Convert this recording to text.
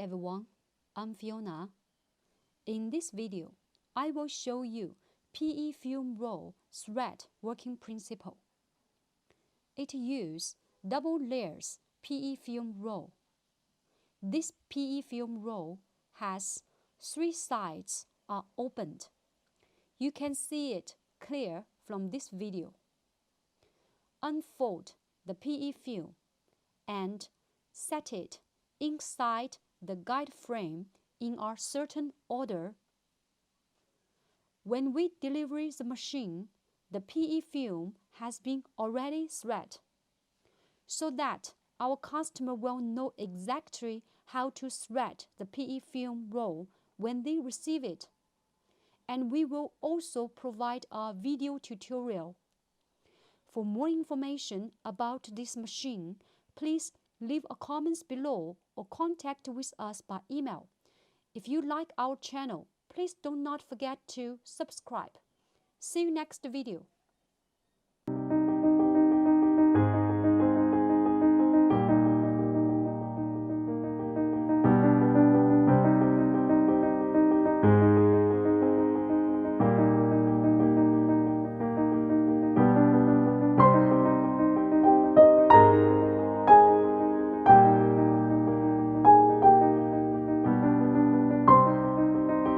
everyone, I'm Fiona. In this video, I will show you PE film roll thread working principle. It uses double layers PE film roll. This PE film roll has 3 sides are opened. You can see it clear from this video. Unfold the PE film and set it inside the guide frame in a certain order. When we deliver the machine, the PE film has been already threaded, so that our customer will know exactly how to thread the PE film roll when they receive it. And we will also provide a video tutorial. For more information about this machine, please leave a comment below or contact with us by email. If you like our channel, please do not forget to subscribe. See you next video.